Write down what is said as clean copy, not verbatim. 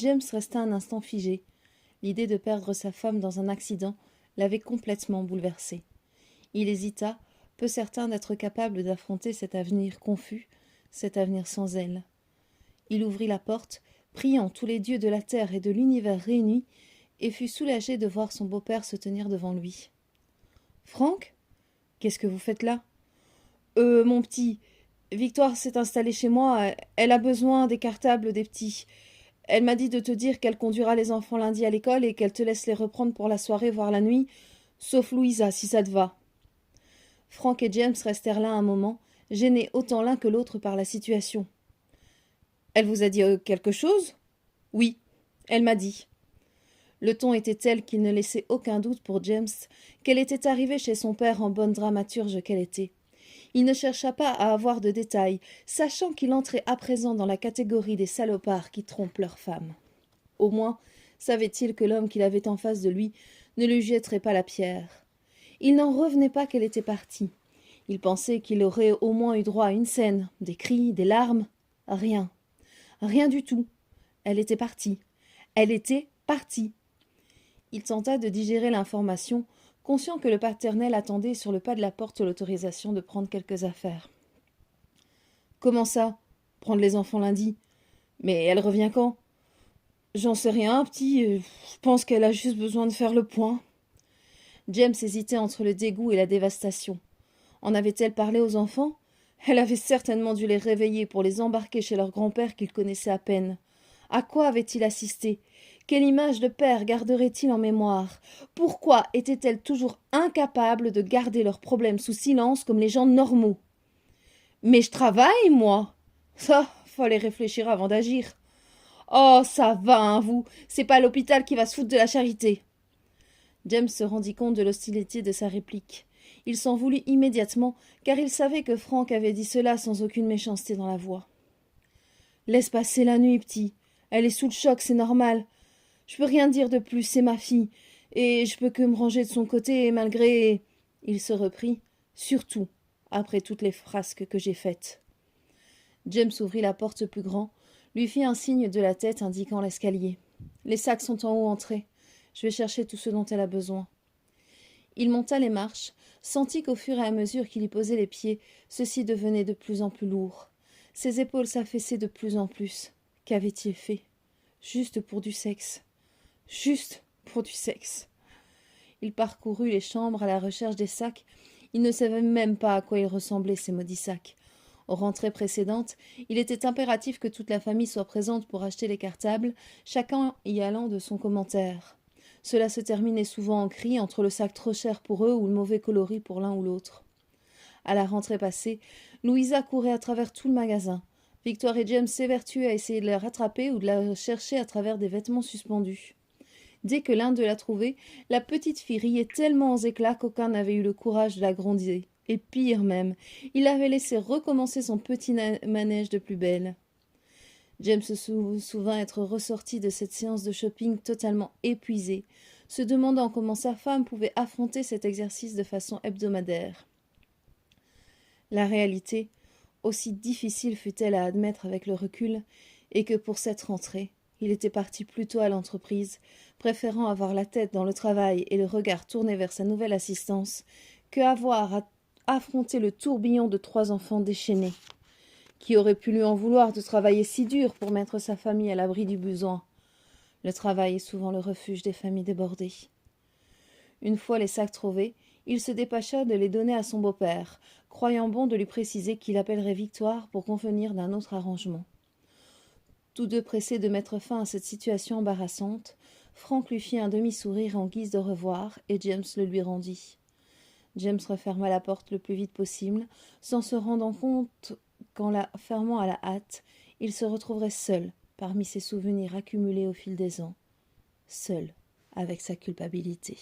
James resta un instant figé. L'idée de perdre sa femme dans un accident l'avait complètement bouleversé. Il hésita, peu certain d'être capable d'affronter cet avenir confus, cet avenir sans elle. Il ouvrit la porte, priant tous les dieux de la terre et de l'univers réunis, et fut soulagé de voir son beau-père se tenir devant lui. « Franck, qu'est-ce que vous faites là ?»« Mon petit, Victoire s'est installée chez moi, elle a besoin des cartables des petits. Elle m'a dit de te dire qu'elle conduira les enfants lundi à l'école et qu'elle te laisse les reprendre pour la soirée, voire la nuit, sauf Louisa, si ça te va. » Franck et James restèrent là un moment, gênés autant l'un que l'autre par la situation. « Elle vous a dit quelque chose ?»« Oui, elle m'a dit. » Le ton était tel qu'il ne laissait aucun doute pour James qu'elle était arrivée chez son père en bonne dramaturge qu'elle était. Il ne chercha pas à avoir de détails, sachant qu'il entrait à présent dans la catégorie des salopards qui trompent leurs femmes. Au moins, savait-il que l'homme qu'il avait en face de lui ne lui jetterait pas la pierre. Il n'en revenait pas qu'elle était partie. Il pensait qu'il aurait au moins eu droit à une scène, des cris, des larmes. Rien. Rien du tout. Elle était partie. Elle était partie. Il tenta de digérer l'information, conscient que le paternel attendait sur le pas de la porte l'autorisation de prendre quelques affaires. « Comment ça ? Prendre les enfants lundi ? Mais elle revient quand ? » ?»« J'en sais rien, petit. Je pense qu'elle a juste besoin de faire le point. » James hésitait entre le dégoût et la dévastation. En avait-elle parlé aux enfants ? Elle avait certainement dû les réveiller pour les embarquer chez leur grand-père qu'il connaissait à peine. À quoi avait-il assisté ? Quelle image de père garderait-il en mémoire ? Pourquoi était-elle toujours incapable de garder leurs problèmes sous silence comme les gens normaux ? Mais je travaille, moi. Ça, fallait réfléchir avant d'agir. Oh, ça va, hein, vous. C'est pas l'hôpital qui va se foutre de la charité. James se rendit compte de l'hostilité de sa réplique. Il s'en voulut immédiatement, car il savait que Franck avait dit cela sans aucune méchanceté dans la voix. « Laisse passer la nuit, petit. Elle est sous le choc, c'est normal. Je peux rien dire de plus, c'est ma fille. Et je peux que me ranger de son côté, malgré... » Il se reprit. « Surtout, après toutes les frasques que j'ai faites. » James ouvrit la porte plus grand, lui fit un signe de la tête indiquant l'escalier. « Les sacs sont en haut, entrez. Je vais chercher tout ce dont elle a besoin. » Il monta les marches, sentit qu'au fur et à mesure qu'il y posait les pieds, ceux-ci devenaient de plus en plus lourds. Ses épaules s'affaissaient de plus en plus. Qu'avait-il fait ? Juste pour du sexe. Juste pour du sexe. Il parcourut les chambres à la recherche des sacs. Il ne savait même pas à quoi ils ressemblaient, ces maudits sacs. Aux rentrées précédentes, il était impératif que toute la famille soit présente pour acheter les cartables, chacun y allant de son commentaire. Cela se terminait souvent en cris entre le sac trop cher pour eux ou le mauvais coloris pour l'un ou l'autre. À la rentrée passée, Louisa courait à travers tout le magasin. Victoire et James s'évertuaient à essayer de la rattraper ou de la chercher à travers des vêtements suspendus. Dès que l'un d'eux la trouvait, la petite fille riait tellement aux éclats qu'aucun n'avait eu le courage de la gronder. Et pire même, il avait laissé recommencer son petit manège de plus belle. James se souvint être ressorti de cette séance de shopping totalement épuisé, se demandant comment sa femme pouvait affronter cet exercice de façon hebdomadaire. La réalité, aussi difficile fut-elle à admettre avec le recul, est que pour cette rentrée, il était parti plus tôt à l'entreprise, préférant avoir la tête dans le travail et le regard tourné vers sa nouvelle assistance, que avoir à affronter le tourbillon de 3 enfants déchaînés. Qui aurait pu lui en vouloir de travailler si dur pour mettre sa famille à l'abri du besoin ? Le travail est souvent le refuge des familles débordées. Une fois les sacs trouvés, il se dépêcha de les donner à son beau-père, croyant bon de lui préciser qu'il appellerait Victoire pour convenir d'un autre arrangement. Tous deux pressés de mettre fin à cette situation embarrassante, Franck lui fit un demi-sourire en guise de revoir et James le lui rendit. James referma la porte le plus vite possible, sans se rendant compte qu'en la fermant à la hâte, il se retrouverait seul parmi ses souvenirs accumulés au fil des ans, seul avec sa culpabilité.